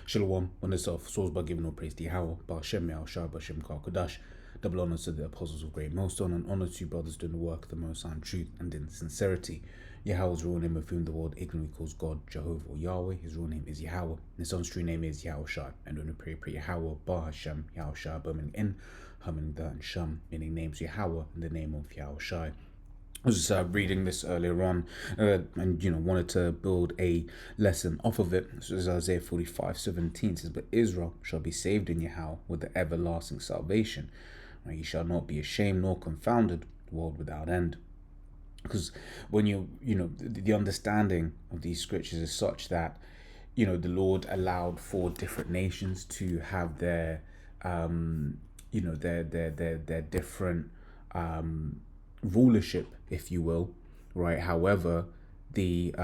Shalom, on this off, souls by giving all praise to Yahweh, Ba'Shem Yahushua, Ba'Shem Kal Kodash. Double honors to the apostles of great millstone, and honor to you brothers doing the work of the Most High in truth and in sincerity. Yahweh's real name, of whom the world ignorantly calls God, Jehovah or Yahweh. His real name is Yahweh, and his son's true name is Yahushua. And when we pray Yahweh, Ba'Shem Yahushua, Burming in, Humming the and Shum, meaning names Yahweh in the name of Yahushua. I was just reading this earlier on, and wanted to build a lesson off of it. So as Isaiah 45:17 says, "But Israel shall be saved in Yahweh with the everlasting salvation. Right? Ye shall not be ashamed nor confounded, world without end." Because when the understanding of these scriptures is such that the Lord allowed for different nations to have their their different rulership, if you will, right? However, the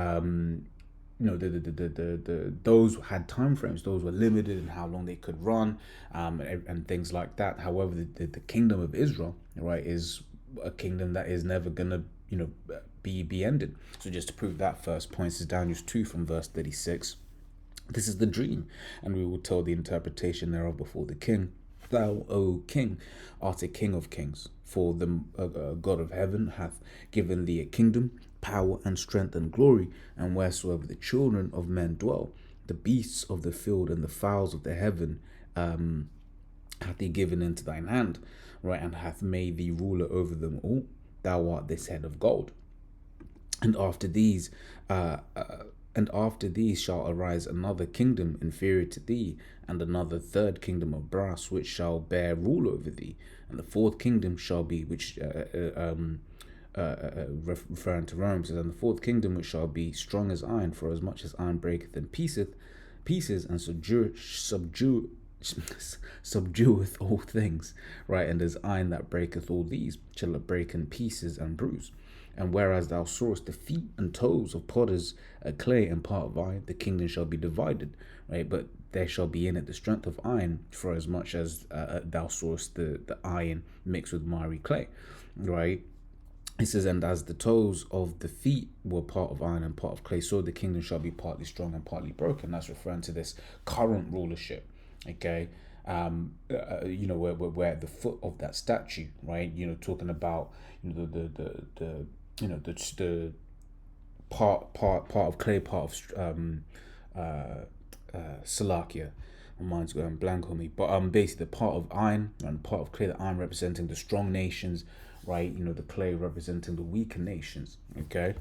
those had time frames; those were limited in how long they could run, and things like that. However, the kingdom of Israel, right, is a kingdom that is never gonna be ended. So just to prove that, first point is Daniel 2 from verse 36. This is the dream, and we will tell the interpretation thereof before the king. Thou, O king, art a king of kings, for the God of heaven hath given thee a kingdom, power, and strength, and glory, and wheresoever the children of men dwell, the beasts of the field and the fowls of the heaven hath he given into thine hand, right, and hath made thee ruler over them all. Thou art this head of gold. And after these shall arise another kingdom inferior to thee, and another third kingdom of brass, which shall bear rule over thee. And the fourth kingdom shall be, referring to Rome, says, and the fourth kingdom which shall be strong as iron, for as much as iron breaketh in pieces, and subdueth all things, right? And as iron that breaketh all these, shall it break in pieces and bruise. And whereas thou sawest the feet and toes of potters, clay and part of iron, the kingdom shall be divided, right? But there shall be in it the strength of iron, for as much as thou sawest the iron mixed with miry clay, right? It says, and as the toes of the feet were part of iron and part of clay, so the kingdom shall be partly strong and partly broken. That's referring to this current rulership, okay? We're at the foot of that statue, right? Talking about the part of clay, part of Salakia. My mind's going blank on me, but basically the part of iron and the part of clay, the iron representing the strong nations, right? The clay representing the weaker nations. Okay,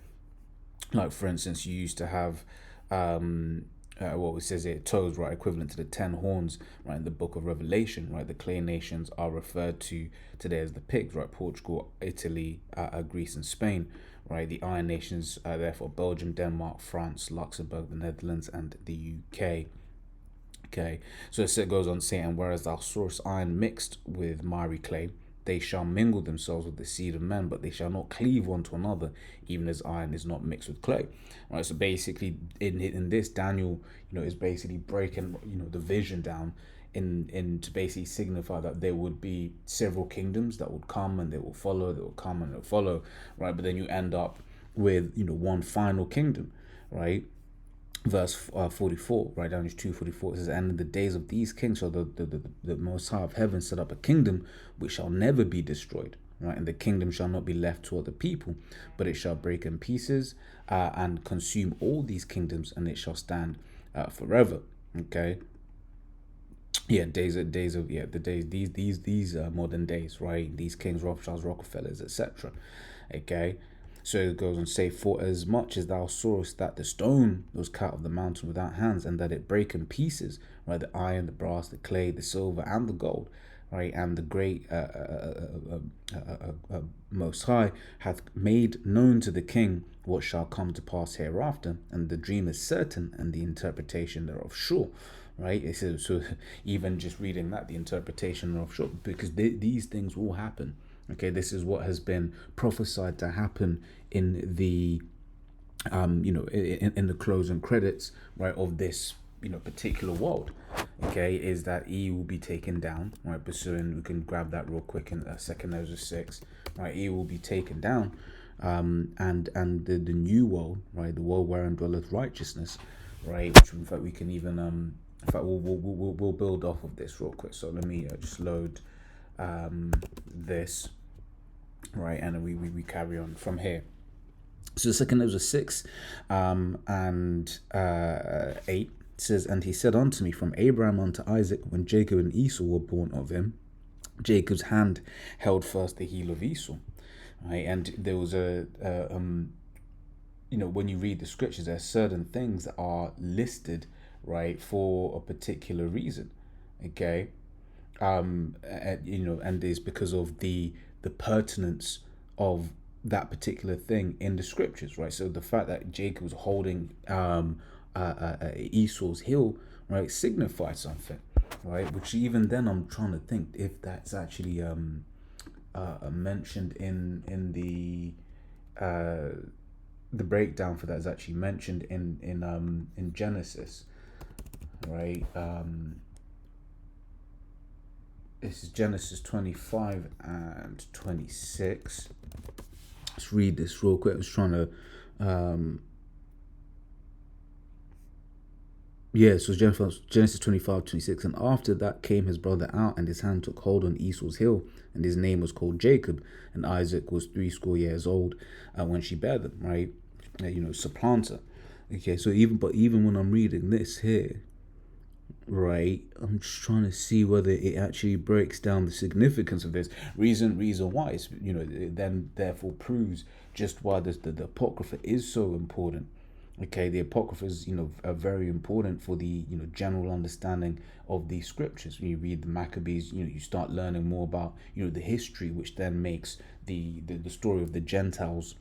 like for instance, you used to have what it says here, toes, right, equivalent to the 10 horns, right, in the book of Revelation, right? The clay nations are referred to today as the pigs, right? Portugal, Italy, Greece, and Spain, right? The iron nations are therefore Belgium, Denmark, France, Luxembourg, the Netherlands, and the UK. Okay, so it goes on saying, and whereas thou sawest iron mixed with miry clay, they shall mingle themselves with the seed of men, but they shall not cleave one to another, even as iron is not mixed with clay. Right. So basically, in this, Daniel, is basically breaking, the vision down in to basically signify that there would be several kingdoms that would come and they will follow, they will come and they'll follow, right? But then you end up with one final kingdom, right? Verse 44, right, Daniel 2:44, it says, and in the days of these kings shall the Most High of heaven set up a kingdom which shall never be destroyed, right? And the kingdom shall not be left to other people, but it shall break in pieces and consume all these kingdoms, and it shall stand forever. Okay. Yeah, these modern days, right? These kings, Rothschilds, Rockefellers, etc. Okay. So it goes on to say, for as much as thou sawest that the stone was cut of the mountain without hands, and that it brake in pieces, right, the iron, the brass, the clay, the silver, and the gold, right, and the great Most High hath made known to the king what shall come to pass hereafter, and the dream is certain, and the interpretation thereof sure. Right, it says, so even just reading that, the interpretation thereof sure, because these things will happen. Okay, this is what has been prophesied to happen in the, in the closing credits, right, of this, particular world. Okay, is that he will be taken down, right? Pursuing, we can grab that real quick in 2 Ezra 6, right? He will be taken down, and the new world, right, the world wherein dwelleth righteousness, right? Which in fact we can even In fact, we'll build off of this real quick. So let me just load this, right, and then we carry on from here. So the second was 6 and 8 says, and he said unto me, from Abraham unto Isaac, when Jacob and Esau were born of him, Jacob's hand held first the heel of Esau, right? And there was when you read the scriptures, there are certain things that are listed, right, for a particular reason, okay? And it's because of the pertinence of that particular thing in the scriptures, right? So the fact that Jacob was holding Esau's heel, right, signifies something, right? Which even then I'm trying to think if that's actually mentioned in the breakdown for that is actually mentioned in Genesis, right? This is Genesis 25 and 26. Let's read this real quick. I was trying to so Genesis 25, 26. And after that came his brother out, and his hand took hold on Esau's heel, and his name was called Jacob, and Isaac was 80 years old when she bare them, right? Supplanter. Okay, so even when I'm reading this here, right, I'm just trying to see whether it actually breaks down the significance of this reason why it's, it then therefore proves just why the Apocrypha is so important. Okay, the Apocryphas, are very important for the, general understanding of these scriptures. When you read the Maccabees, you start learning more about, the history, which then makes the story of the Gentiles,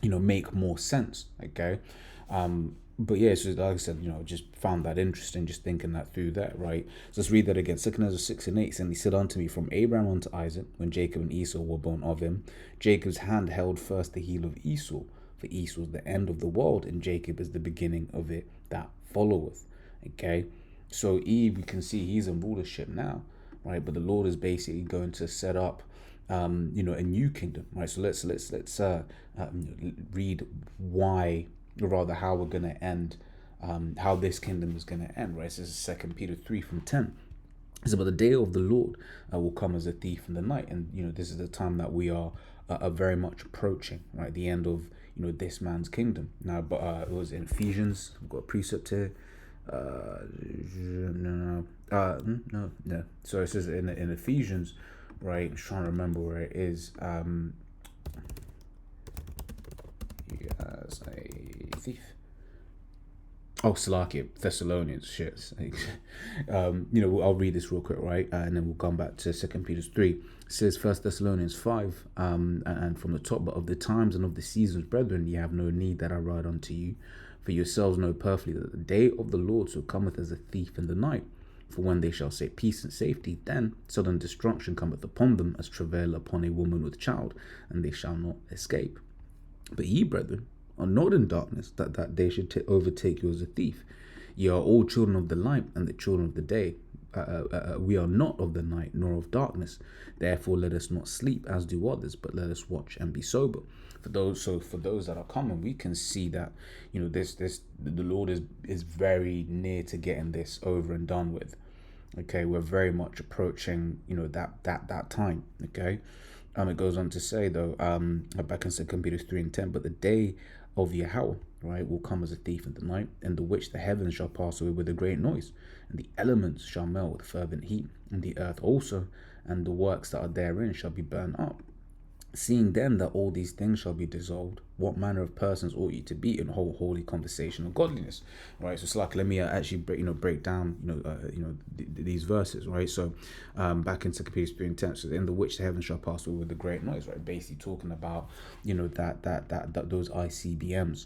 make more sense. Okay, but yeah, so like I said, just found that interesting, just thinking that through that, right? So let's read that again. 2 Ezra 6 and 8, and he said unto me, from Abraham unto Isaac, when Jacob and Esau were born of him, Jacob's hand held first the heel of Esau. For Esau is the end of the world, and Jacob is the beginning of it that followeth. Okay, so Eve, we can see he's in rulership now, right? But the Lord is basically going to set up, a new kingdom, right? So let's read why, or rather how we're going to end, how this kingdom is going to end, right? So this is 2 Peter 3 from 10. So, but the day of the Lord will come as a thief in the night, and this is the time that we are very much approaching, right? The end of this man's kingdom. Now, but it was in Ephesians. I've got a precept here. No. So it says in Ephesians, right? I'm trying to remember where it is. As a thief. Oh, Salakia, Thessalonians, shit. I'll read this real quick, right? And then we'll come back to 2 Peter 3. It says, 1 Thessalonians 5, and from the top, but of the times and of the seasons, brethren, ye have no need that I write unto you. For yourselves know perfectly that the day of the Lord so cometh as a thief in the night. For when they shall say peace and safety, then sudden destruction cometh upon them, as travail upon a woman with child, and they shall not escape. But ye, brethren, are not in darkness, that day should overtake you as a thief. Ye are all children of the light and the children of the day. We are not of the night nor of darkness. Therefore let us not sleep as do others, but let us watch and be sober. For those that are coming, we can see that the Lord is very near to getting this over and done with. Okay, we're very much approaching that time. Okay. It goes on to say, though, back in 2 Peter 3 and 10, but the day of Yahweh, right, will come as a thief in the night, in the which the heavens shall pass away with a great noise, and the elements shall melt with fervent heat, and the earth also, and the works that are therein shall be burned up. Seeing then that all these things shall be dissolved, what manner of persons ought ye to be in whole holy conversation of godliness, right? So it's like, let me actually break down these verses, right? So back in 2 Peter 3 and 10, so in the which the heavens shall pass away with a great noise, right? Basically talking about that those ICBMs,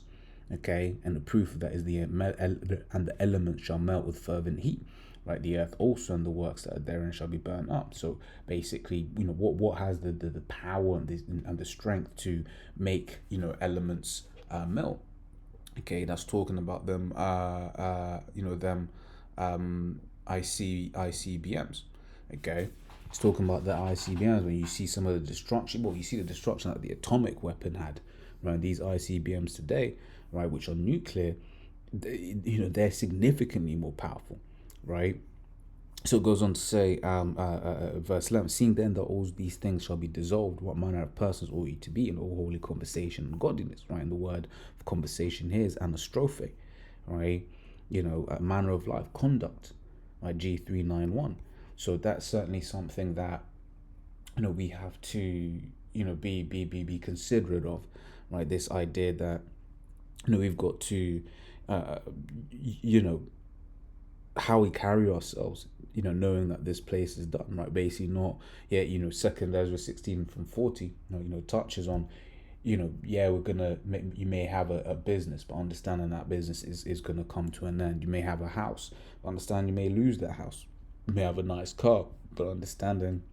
okay, and the proof of that is and the elements shall melt with fervent heat. Right, the earth also and the works that are therein shall be burned up. So basically, what has the power and the strength to make elements melt? Okay, that's talking about them ICBMs. Okay, it's talking about the ICBMs. When you see some of the destruction, you see the destruction that the atomic weapon had. Right, these ICBMs today, right, which are nuclear, they're significantly more powerful. right? So it goes on to say, verse 11, seeing then that all these things shall be dissolved, what manner of persons ought ye to be in all holy conversation and godliness, right? And the word of conversation here is anastrophe, right? A manner of life, conduct, right? G391. So that's certainly something that, we have to, be considerate of, right? This idea that, we've got to, how we carry ourselves, knowing that this place is done, right? Basically, not yet, Second Ezra 16 from 40, touches on, we're gonna you may have a business, but understanding that business is gonna come to an end. You may have a house, but understand you may lose that house. You may have a nice car, but understanding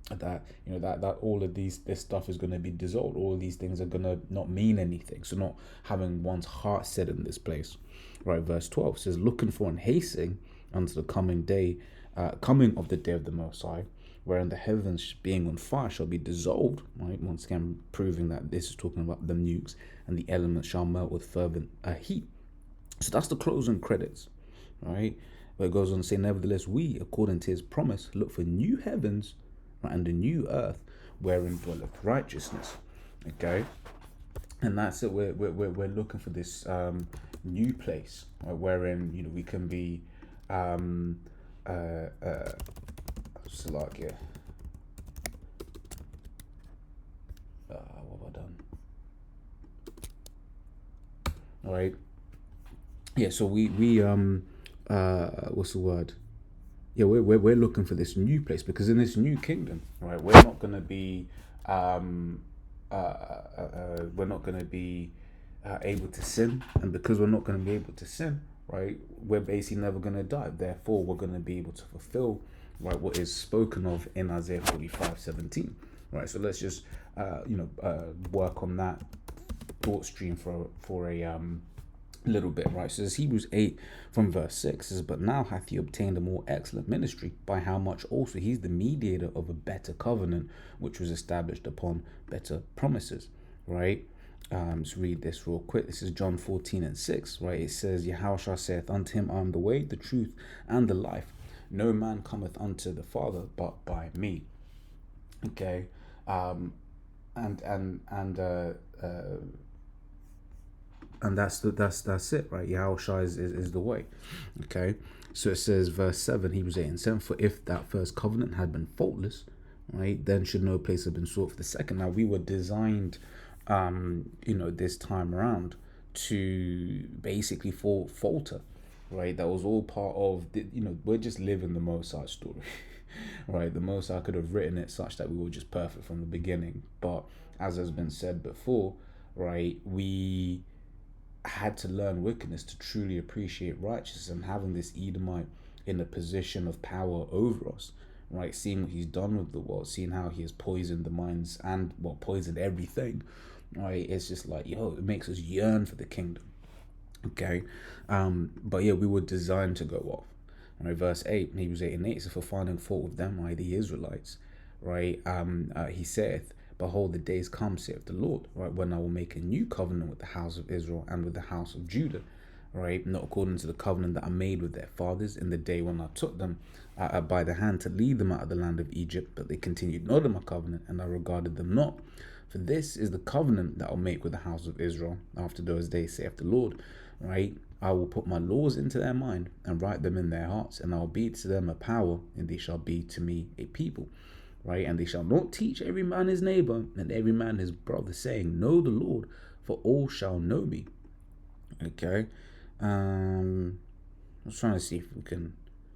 that that all of this stuff is going to be dissolved. All of these things are going to not mean anything. So not having one's heart set in this place, right? Verse 12 says, looking for and hasting unto the coming of the day of the Most High, wherein the heavens being on fire shall be dissolved, right? Once again proving that this is talking about the nukes, and the elements shall melt with fervent heat. So that's the closing credits, right? Where it goes on to say, nevertheless we, according to his promise, look for new heavens, right, and a new earth wherein dwelleth righteousness. Okay, and that's it. We're looking for this new place, right, wherein we can be Salakia. What have I done? All right. Yeah. So we what's the word? Yeah, we're looking for this new place, because in this new kingdom, right, we're not going to be able to sin, and because we're not going to be able to sin, right, we're basically never going to die. Therefore, we're going to be able to fulfill, right, what is spoken of in Isaiah 45:17, right. So let's just work on that thought stream for a little bit, right? So it's Hebrews 8 from verse 6 says, but now hath he obtained a more excellent ministry, by how much also he's the mediator of a better covenant, which was established upon better promises, right? Let's read this real quick. This is John 14:6, right? It says, Yahushua saith unto him, I am the way, the truth, and the life. No man cometh unto the Father but by me. Okay, and that's it, right? Yahushua is the way. Okay, so it says verse 7, Hebrews 8:7, for if that first covenant had been faultless, right, then should no place have been sought for the second. Now we were designed this time around to basically falter, right? That was all part of we're just living the Mosai story. Right, the Mosai could have written it such that we were just perfect from the beginning, but as has been said before, right, we had to learn wickedness to truly appreciate righteousness, and having this Edomite in a position of power over us, right, seeing what he's done with the world, seeing how he has poisoned the minds and poisoned everything, right, it's just like, it makes us yearn for the kingdom. Okay, but yeah, we were designed to go off. Right, verse 8, Hebrews 8:8, so for finding fault with them, right, the Israelites, right, he saith, behold, the days come, saith the Lord, right, when I will make a new covenant with the house of Israel and with the house of Judah, right, not according to the covenant that I made with their fathers in the day when I took them by the hand to lead them out of the land of Egypt, but they continued not in my covenant, and I regarded them not. For this is the covenant that I'll make with the house of Israel after those days, saith the Lord, right, I will put my laws into their mind and write them in their hearts, and I'll be to them a power, and they shall be to me a people. Right, and they shall not teach every man his neighbor and every man his brother, saying, know the Lord, for all shall know me. Okay, I was trying to see if we can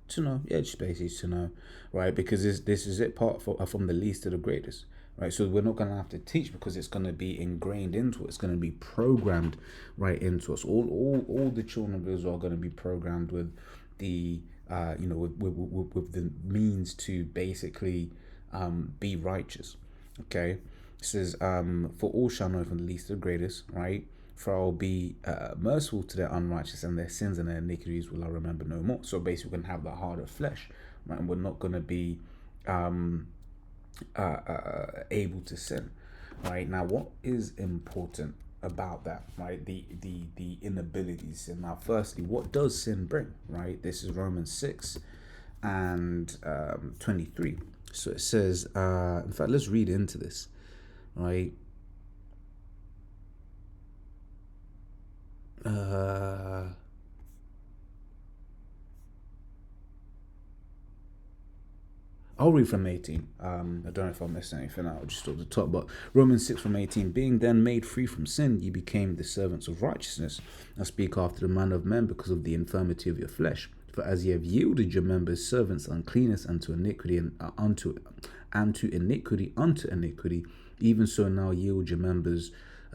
to know, just basically to know, right? Because this is it, from the least to the greatest, right? So we're not going to have to teach, because it's going to be ingrained into us. It's going to be programmed right into us. All the children of Israel are going to be programmed with the with the means to basically be righteous. Okay, it says for all shall know from the least to the greatest, right? For I will be merciful to their unrighteous, and their sins and their iniquities will I remember no more. So basically, we're going to have the heart of flesh, right? And we're not going to be able to sin, right? Now, what is important, about that, right? The inability to sin. Now, firstly, what does sin bring, right? This is Romans 6 and 23. So it says, in fact, let's read into this, right? I'll read from 18. I don't know if I'll miss anything out, just at the top. But Romans 6 from 18. Being then made free from sin, ye became the servants of righteousness. I speak after the manner of men because of the infirmity of your flesh. For as ye have yielded your members servants uncleanness unto iniquity and to iniquity unto iniquity, even so now yield your members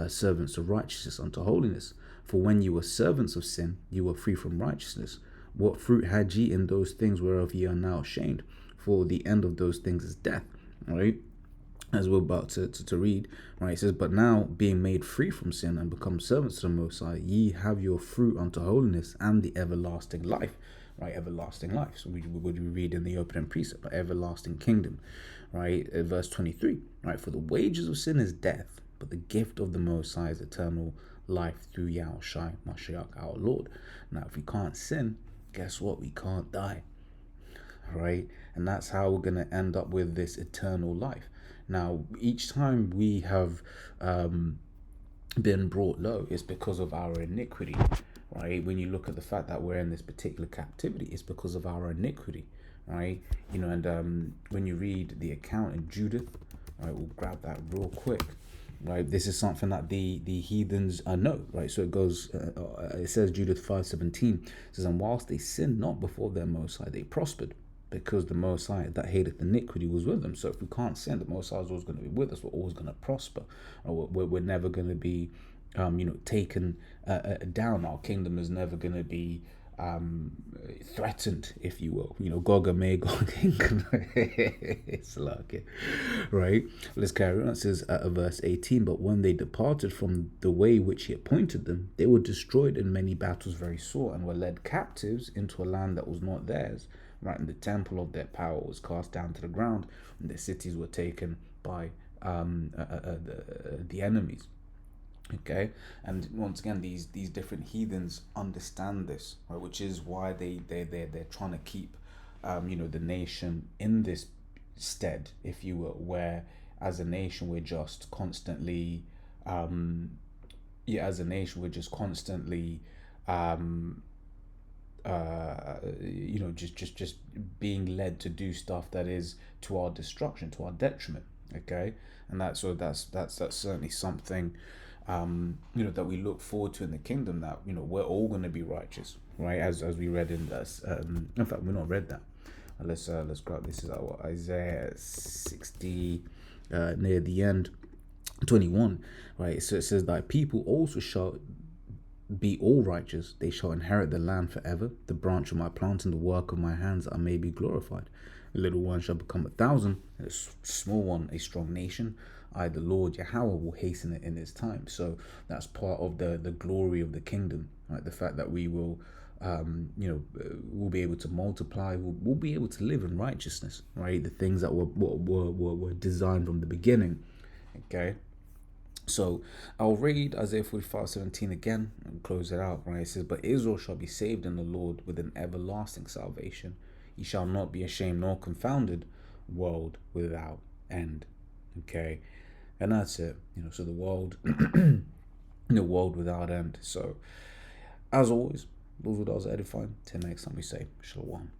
servants of righteousness unto holiness. For when you were servants of sin, you were free from righteousness. What fruit had ye in those things whereof ye are now ashamed? For the end of those things is death, right? As we're about to read, right? It says, but now being made free from sin and become servants to the Most High, ye have your fruit unto holiness and the everlasting life, right? Everlasting life. So we read in the opening precept, but everlasting kingdom, right? Verse 23, right? For the wages of sin is death, but the gift of the Most High is eternal life through Yahushua Mashiach our Lord. Now, if we can't sin, guess what? We can't die, right? And that's how we're going to end up with this eternal life. Now, each time we have been brought low, it's because of our iniquity, right? When you look at the fact that we're in this particular captivity, it's because of our iniquity, right? You know, and when you read the account in Judith, right, we'll grab that real quick. Right, this is something that the heathens know, right? So it goes, it says Judith 5:17 says, and whilst they sinned not before their Most High, they prospered, because the Most High that hateth iniquity was with them. So if we can't sin, the Most High is always going to be with us. We're always going to prosper. We're never going to be, taken down. Our kingdom is never going to be threatened, if you will. Gog and Magog. It's like it, right? Let's carry on. It says verse 18, but when they departed from the way which he appointed them, they were destroyed in many battles very sore, and were led captives into a land that was not theirs. Right, and the temple of their power was cast down to the ground, and their cities were taken by the enemies. Okay, and once again, these different heathens understand this, right? Which is why they're trying to keep, the nation in this stead, if you will, where as a nation we're just constantly, just being led to do stuff that is to our destruction, to our detriment. Okay, and that's certainly something that we look forward to in the kingdom, that we're all going to be righteous, right? As we read in this. In fact, we've not read that. Let's grab this. Is Isaiah 60, near the end, 21, right? So it says, thy people also shall be all righteous, they shall inherit the land forever. The branch of my plant and the work of my hands, that I may be glorified. A little one shall become 1,000, and a small one a strong nation. I, the Lord Yahweh, will hasten it in his time. So that's part of the glory of the kingdom, right? The fact that we will, we'll be able to multiply. We'll be able to live in righteousness, right? The things that were designed from the beginning. Okay. So I'll read Isaiah 45:17 again and close it out, right? It says, but Israel shall be saved in the Lord with an everlasting salvation. Ye shall not be ashamed nor confounded, world without end. Okay, and that's it. So the world, the world without end. So as always, those were those edifying. Till next time we say Shalom.